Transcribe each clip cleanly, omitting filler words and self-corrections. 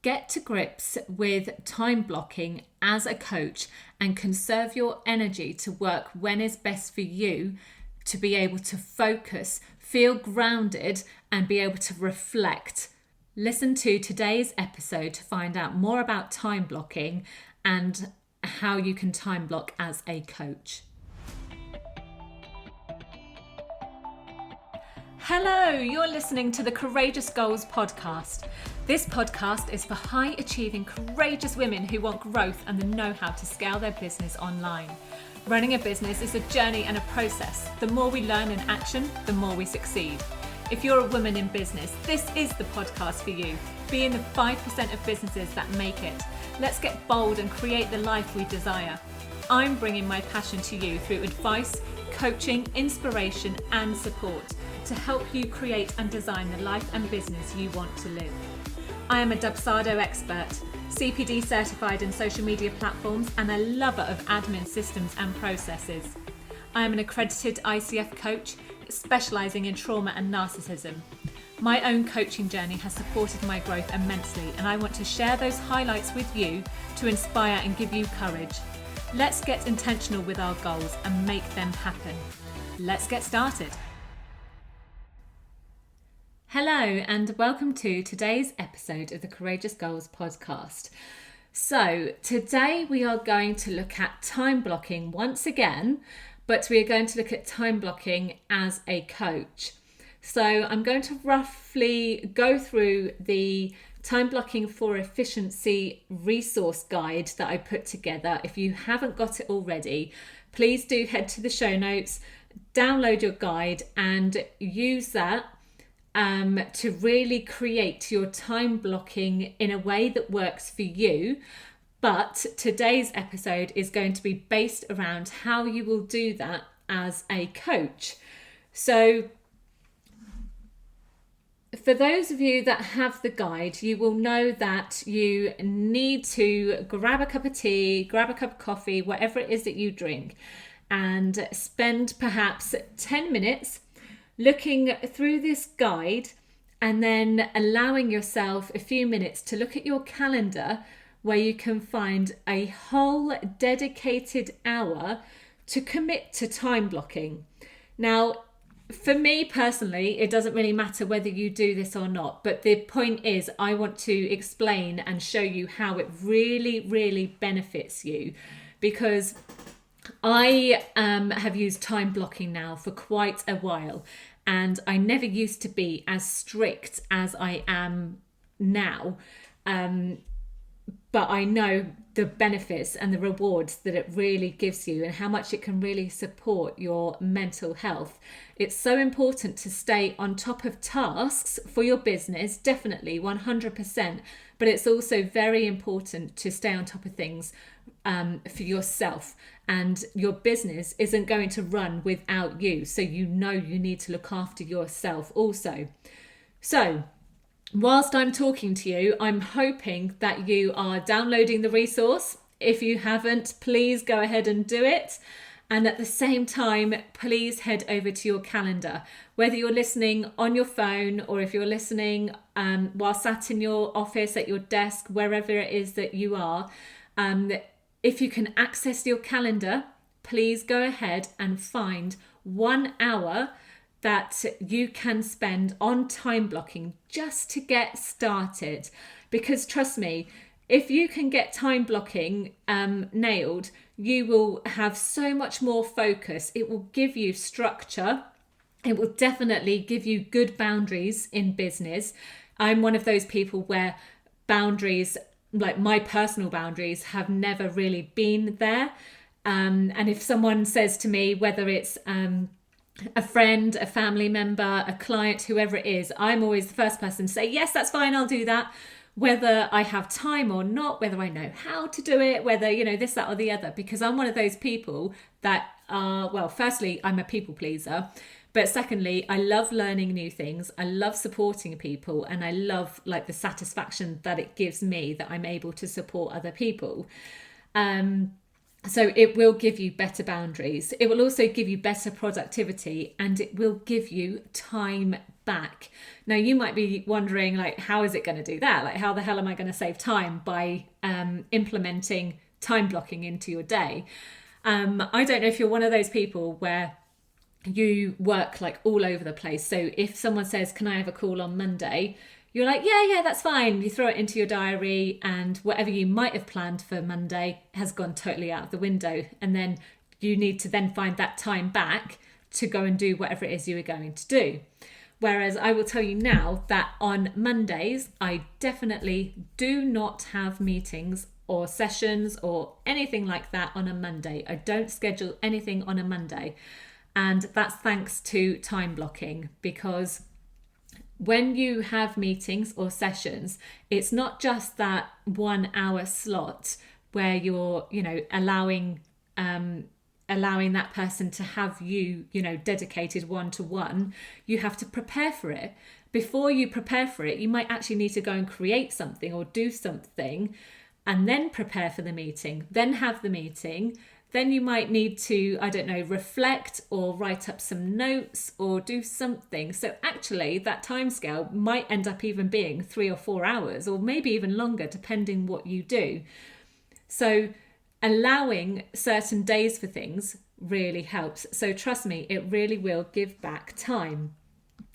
Get to grips with time blocking as a coach and conserve your energy to work when is best for you to be able to focus, feel grounded, and be able to reflect. Listen to today's episode to find out more about time blocking and how you can time block as a coach. Hello, you're listening to the Courageous Goals podcast. This podcast is for high achieving, courageous women who want growth and the know-how to scale their business online. Running a business is a journey and a process. The more we learn in action, the more we succeed. If you're a woman in business, this is the podcast for you. Be in the 5% of businesses that make it. Let's get bold and create the life we desire. I'm bringing my passion to you through advice, coaching, inspiration, and support to help you create and design the life and business you want to live. I am a Dubsado expert, CPD certified in social media platforms, and a lover of admin systems and processes. I am an accredited ICF coach, specialising in trauma and narcissism. My own coaching journey has supported my growth immensely, and I want to share those highlights with you to inspire and give you courage. Let's get intentional with our goals and make them happen. Let's get started. Hello and welcome to today's episode of the Courageous Goals podcast. So today we are going to look at time blocking once again, but we are going to look at time blocking as a coach. So I'm going to roughly go through the time blocking for efficiency resource guide that I put together. If you haven't got it already, please do head to the show notes, download your guide and use that to really create your time blocking in a way that works for you. But today's episode is going to be based around how you will do that as a coach. So for those of you that have the guide, you will know that you need to grab a cup of tea, grab a cup of coffee, whatever it is that you drink, and spend perhaps 10 minutes looking through this guide and then allowing yourself a few minutes to look at your calendar where you can find a whole dedicated hour to commit to time blocking. Now, for me personally, it doesn't really matter whether you do this or not, but the point is I want to explain and show you how it really, really benefits you, because I have used time blocking now for quite a while, and I never used to be as strict as I am now. But I know the benefits and the rewards that it really gives you and how much it can really support your mental health. It's so important to stay on top of tasks for your business, definitely 100%, but it's also very important to stay on top of things for yourself, and your business isn't going to run without you, so you know you need to look after yourself also. So whilst I'm talking to you, I'm hoping that you are downloading the resource. If you haven't, please go ahead and do it. And at the same time, please head over to your calendar, whether you're listening on your phone or if you're listening while sat in your office, at your desk, wherever it is that you are. If you can access your calendar, please go ahead and find 1 hour that you can spend on time blocking just to get started. Because trust me, if you can get time blocking nailed, you will have so much more focus. It will give you structure. It will definitely give you good boundaries in business. I'm one of those people where boundaries, like my personal boundaries, have never really been there. And if someone says to me, whether it's a friend, a family member, a client, whoever it is, I'm always the first person to say, yes, that's fine, I'll do that. Whether I have time or not, whether I know how to do it, whether, this, that, or the other, because I'm one of those people that are, well, firstly, I'm a people pleaser. But secondly, I love learning new things. I love supporting people, and I love the satisfaction that it gives me that I'm able to support other people. So it will give you better boundaries. It will also give you better productivity, and it will give you time back. Now you might be wondering, like, how is it going to do that? Like, how the hell am I going to save time by implementing time blocking into your day? I don't know if you're one of those people where you work like all over the place. So if someone says, can I have a call on Monday? You're like, yeah, that's fine. You throw it into your diary, and whatever you might have planned for Monday has gone totally out of the window. And then you need to then find that time back to go and do whatever it is you were going to do. Whereas I will tell you now that on Mondays, I definitely do not have meetings or sessions or anything like that on a Monday. I don't schedule anything on a Monday. And that's thanks to time blocking, because when you have meetings or sessions, it's not just that 1 hour slot where you're, allowing that person to have you, dedicated one-to-one. You have to prepare for it. Before you prepare for it, you might actually need to go and create something or do something, and then prepare for the meeting, then have the meeting. Then you might need to, reflect or write up some notes or do something. So actually that timescale might end up even being 3 or 4 hours, or maybe even longer, depending what you do. So allowing certain days for things really helps. So trust me, it really will give back time.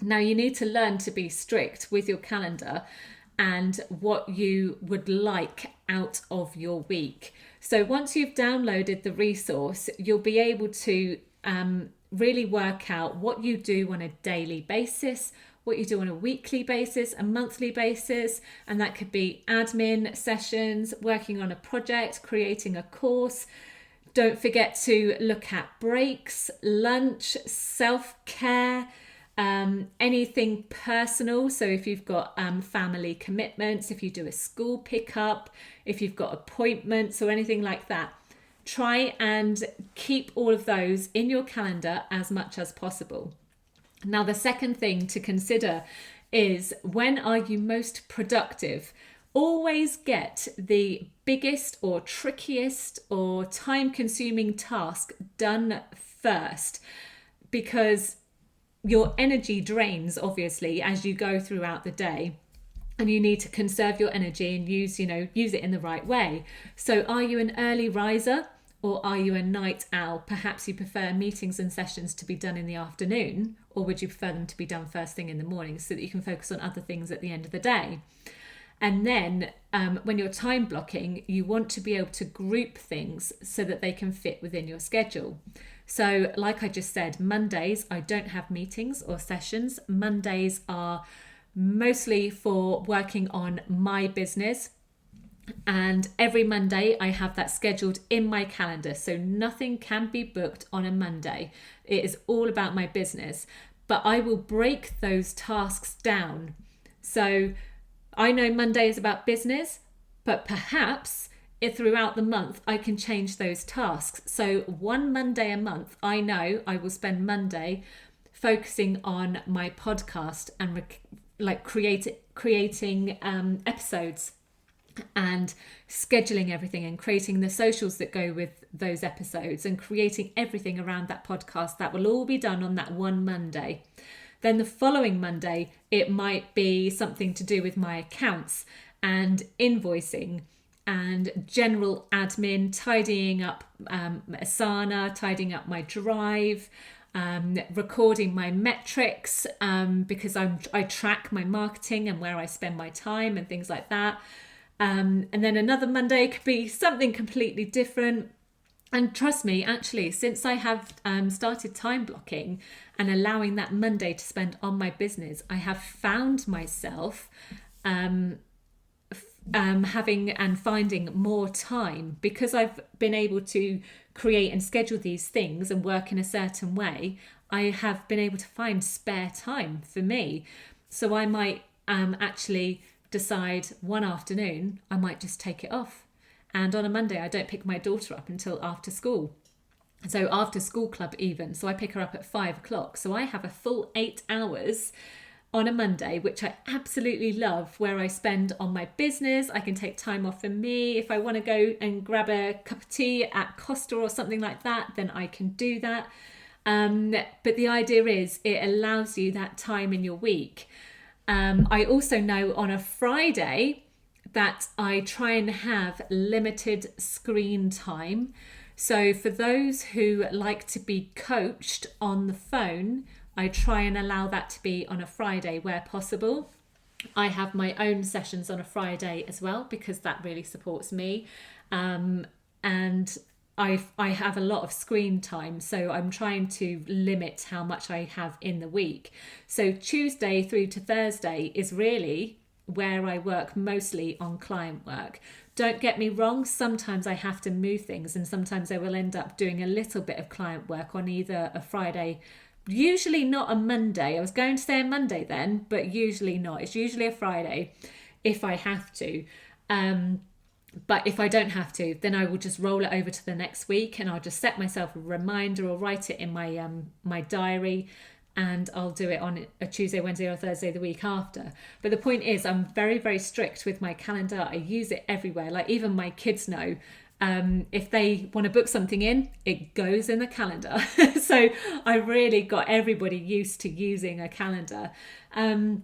Now you need to learn to be strict with your calendar and what you would like out of your week. So once you've downloaded the resource, you'll be able to really work out what you do on a daily basis, what you do on a weekly basis, a monthly basis, and that could be admin sessions, working on a project, creating a course. Don't forget to look at breaks, lunch, self-care, anything personal. So if you've got family commitments, if you do a school pickup, if you've got appointments or anything like that, try and keep all of those in your calendar as much as possible. Now, the second thing to consider is, when are you most productive? Always get the biggest or trickiest or time-consuming task done first, because your energy drains obviously as you go throughout the day, and you need to conserve your energy and use it in the right way. So are you an early riser or are you a night owl? Perhaps you prefer meetings and sessions to be done in the afternoon, or would you prefer them to be done first thing in the morning so that you can focus on other things at the end of the day? And then when you're time blocking, you want to be able to group things so that they can fit within your schedule. So like I just said, Mondays, I don't have meetings or sessions. Mondays are mostly for working on my business. And every Monday I have that scheduled in my calendar. So nothing can be booked on a Monday. It is all about my business. But I will break those tasks down. So I know Monday is about business, but perhaps throughout the month I can change those tasks. So one Monday a month, I know I will spend Monday focusing on my podcast and creating episodes and scheduling everything and creating the socials that go with those episodes and creating everything around that podcast. That will all be done on that one Monday. Then the following Monday, it might be something to do with my accounts and invoicing and general admin, tidying up Asana, tidying up my Drive, recording my metrics, because I track my marketing and where I spend my time and things like that. And then another Monday could be something completely different. And trust me, actually, since I have started time blocking and allowing that Monday to spend on my business, I have found myself having and finding more time, because I've been able to create and schedule these things and work in a certain way. I have been able to find spare time for me. So I might actually decide one afternoon I might just take it off. And on a Monday, I don't pick my daughter up until after school. So after school club even. So I pick her up at 5 o'clock. So I have a full 8 hours on a Monday, which I absolutely love, where I spend on my business. I can take time off for me. If I want to go and grab a cup of tea at Costa or something like that, then I can do that. But the idea is it allows you that time in your week. I also know on a Friday that I try and have limited screen time. So for those who like to be coached on the phone, I try and allow that to be on a Friday where possible. I have my own sessions on a Friday as well, because that really supports me. And I have a lot of screen time, so I'm trying to limit how much I have in the week. So Tuesday through to Thursday is really where I work mostly on client work. Don't get me wrong, sometimes I have to move things, and sometimes I will end up doing a little bit of client work on either a Friday, usually not a Monday. I was going to say a Monday then, but usually not. It's usually a Friday if I have to. But if I don't have to, then I will just roll it over to the next week, and I'll just set myself a reminder or write it in my my diary, and I'll do it on a Tuesday, Wednesday or Thursday the week after. But the point is, I'm very, very strict with my calendar. I use it everywhere. Like even my kids know, if they want to book something in, it goes in the calendar. So I really got everybody used to using a calendar. And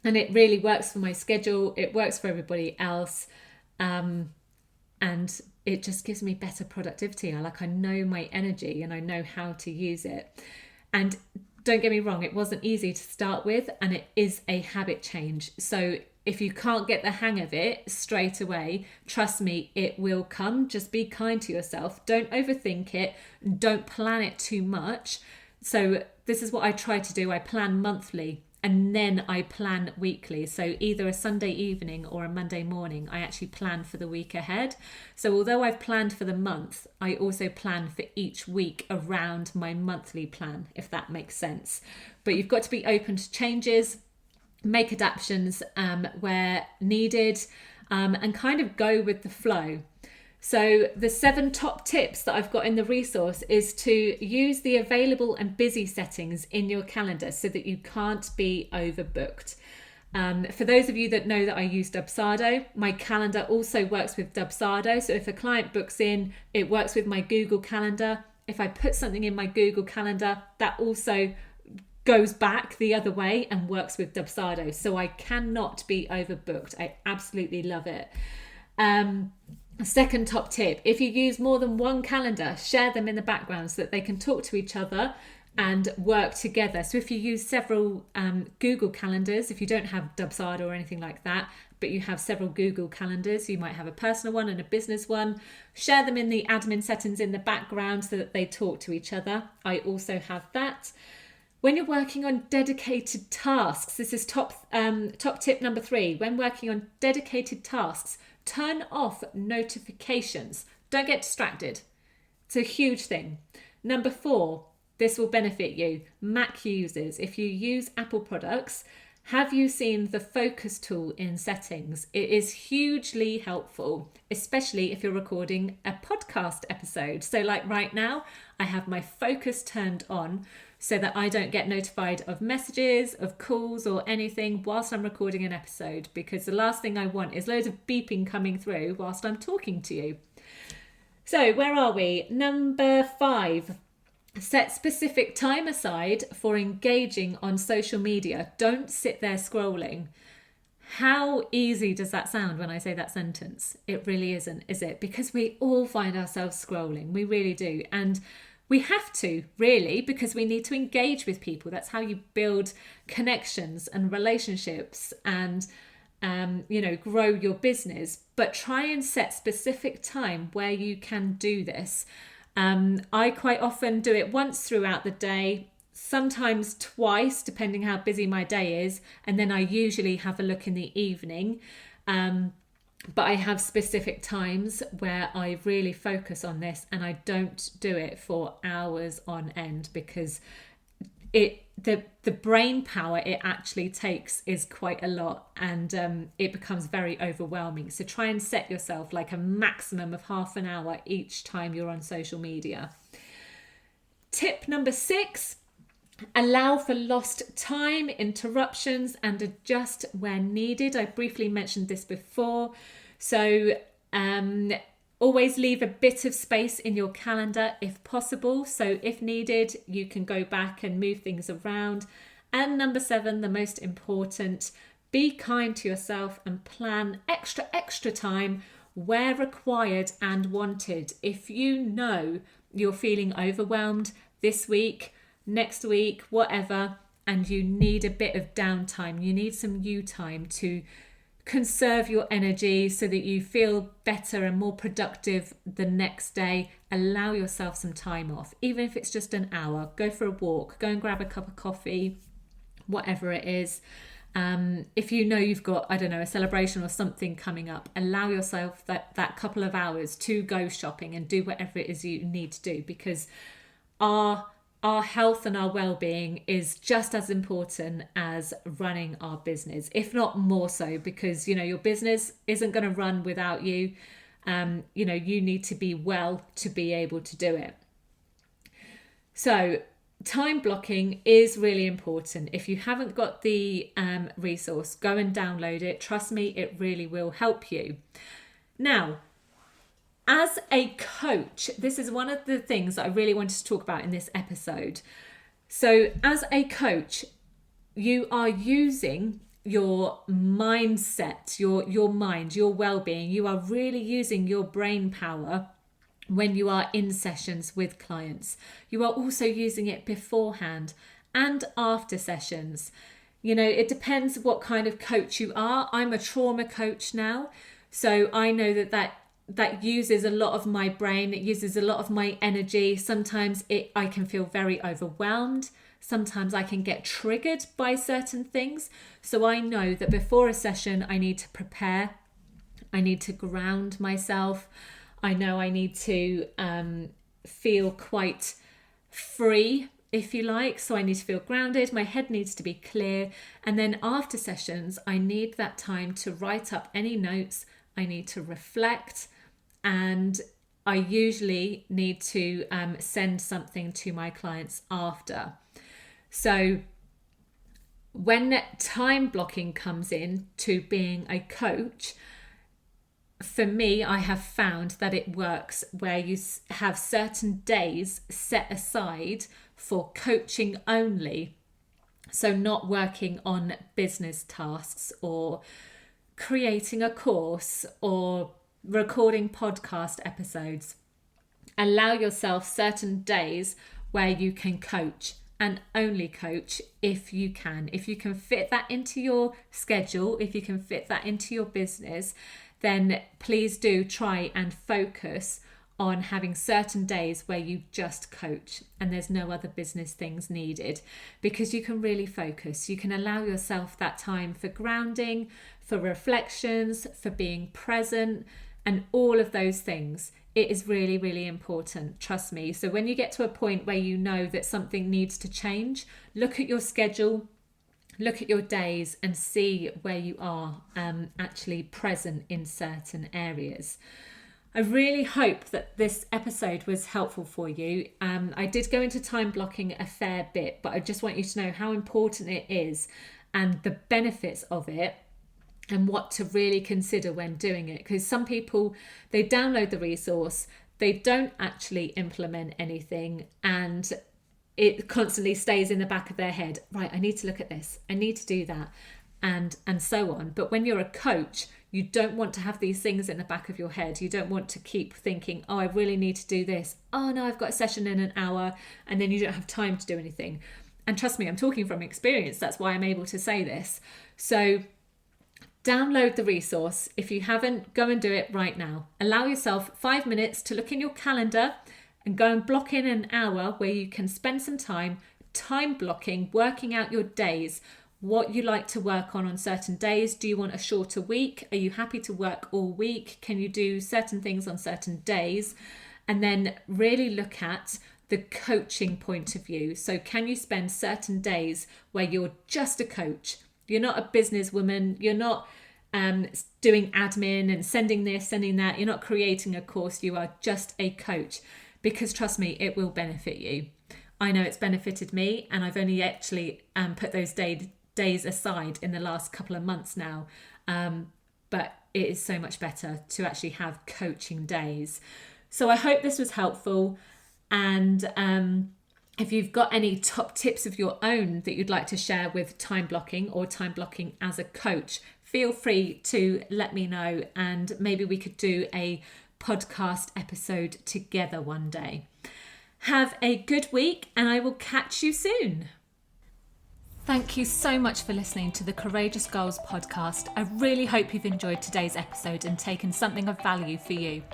it really works for my schedule. It works for everybody else. And it just gives me better productivity. I know my energy and I know how to use it. And don't get me wrong, it wasn't easy to start with, and it is a habit change. So if you can't get the hang of it straight away, trust me, it will come. Just be kind to yourself. Don't overthink it. Don't plan it too much. So this is what I try to do. I plan monthly, and then I plan weekly. So either a Sunday evening or a Monday morning, I actually plan for the week ahead. So although I've planned for the month, I also plan for each week around my monthly plan, if that makes sense. But you've got to be open to changes, make adaptations where needed, and kind of go with the flow. So the 7 top tips that I've got in the resource is to use the available and busy settings in your calendar so that you can't be overbooked. For those of you that know that I use Dubsado, my calendar also works with Dubsado. So if a client books in, it works with my Google Calendar. If I put something in my Google Calendar, that also goes back the other way and works with Dubsado. So I cannot be overbooked. I absolutely love it. Second top tip, if you use more than one calendar, share them in the background so that they can talk to each other and work together. So if you use several Google calendars, if you don't have Dubsado or anything like that, but you have several Google calendars, you might have a personal one and a business one, share them in the admin settings in the background so that they talk to each other. I also have that. When you're working on dedicated tasks, this is top tip number 3. When working on dedicated tasks, turn off notifications. Don't get distracted. It's a huge thing. Number 4, this will benefit you. Mac users, if you use Apple products, have you seen the focus tool in settings? It is hugely helpful, especially if you're recording a podcast episode. So like right now, I have my focus turned on so that I don't get notified of messages, of calls or anything whilst I'm recording an episode, because the last thing I want is loads of beeping coming through whilst I'm talking to you. So where are we? Number 5, set specific time aside for engaging on social media. Don't sit there scrolling. How easy does that sound when I say that sentence? It really isn't, is it? Because we all find ourselves scrolling. We really do. And we have to, really, because we need to engage with people. That's how you build connections and relationships and, grow your business. But try and set specific time where you can do this. I quite often do it once throughout the day, sometimes twice, depending how busy my day is. And then I usually have a look in the evening. But I have specific times where I really focus on this, and I don't do it for hours on end, because the brain power it actually takes is quite a lot, and it becomes very overwhelming. So try and set yourself like a maximum of half an hour each time you're on social media. Tip number 6, Allow for lost time, interruptions, and adjust when needed. I briefly mentioned this before. So always leave a bit of space in your calendar if possible. So if needed, you can go back and move things around. And number 7, the most important, be kind to yourself and plan extra time where required and wanted. If you know you're feeling overwhelmed this week, next week, whatever, and you need a bit of downtime, you need some you time to conserve your energy so that you feel better and more productive the next day, allow yourself some time off, even if it's just an hour. Go for a walk, go and grab a cup of coffee, whatever it is. If you know you've got, I don't know, a celebration or something coming up, allow yourself that couple of hours to go shopping and do whatever it is you need to do, because our health and our well-being is just as important as running our business, if not more so, because, your business isn't going to run without you. You need to be well to be able to do it. So time blocking is really important. If you haven't got the resource, go and download it. Trust me, it really will help you. Now, as a coach, this is one of the things that I really wanted to talk about in this episode. So as a coach, you are using your mindset, your mind, your well-being. You are really using your brain power when you are in sessions with clients. You are also using it beforehand and after sessions. It depends what kind of coach you are. I'm a trauma coach now, so I know that uses a lot of my brain. It uses a lot of my energy. Sometimes I can feel very overwhelmed. Sometimes I can get triggered by certain things. So I know that before a session, I need to prepare. I need to ground myself. I know I need to feel quite free, if you like. So I need to feel grounded. My head needs to be clear. And then after sessions, I need that time to write up any notes. I need to reflect. And I usually need to send something to my clients after. So when time blocking comes in to being a coach, for me, I have found that it works where you have certain days set aside for coaching only. So not working on business tasks or creating a course or recording podcast episodes. Allow yourself certain days where you can coach, and only coach if you can. If you can fit that into your schedule, if you can fit that into your business, then please do try and focus on having certain days where you just coach and there's no other business things needed, because you can really focus. You can allow yourself that time for grounding, for reflections, for being present, and all of those things. It is really, really important, trust me. So when you get to a point where you know that something needs to change, look at your schedule, look at your days and see where you are actually present in certain areas. I really hope that this episode was helpful for you. I did go into time blocking a fair bit, but I just want you to know how important it is and the benefits of it, and what to really consider when doing it. Because some people, they download the resource, they don't actually implement anything, and it constantly stays in the back of their head. Right, I need to look at this, I need to do that, and so on. But when you're a coach, you don't want to have these things in the back of your head. You don't want to keep thinking, oh, I really need to do this. Oh no, I've got a session in an hour, and then you don't have time to do anything. And trust me, I'm talking from experience. That's why I'm able to say this. So download the resource. If you haven't, go and do it right now. Allow yourself 5 minutes to look in your calendar and go and block in an hour where you can spend some time blocking, working out your days, what you like to work on certain days. Do you want a shorter week? Are you happy to work all week? Can you do certain things on certain days? And then really look at the coaching point of view. So can you spend certain days where you're just a coach? You're not a businesswoman. You're not doing admin and sending this, sending that. You're not creating a course. You are just a coach, because trust me, it will benefit you. I know it's benefited me, and I've only actually put those days aside in the last couple of months now. But it is so much better to actually have coaching days. So I hope this was helpful. And if you've got any top tips of your own that you'd like to share with time blocking or time blocking as a coach, feel free to let me know, and maybe we could do a podcast episode together one day. Have a good week, and I will catch you soon. Thank you so much for listening to the Courageous Goals podcast. I really hope you've enjoyed today's episode and taken something of value for you.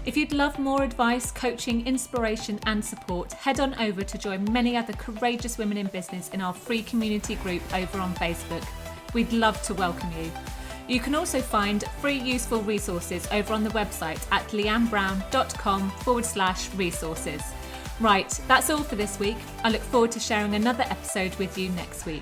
If you'd love more advice, coaching, inspiration and support, head on over to join many other courageous women in business in our free community group over on Facebook. We'd love to welcome you. You can also find free useful resources over on the website at leannebrown.com/resources. Right, that's all for this week. I look forward to sharing another episode with you next week.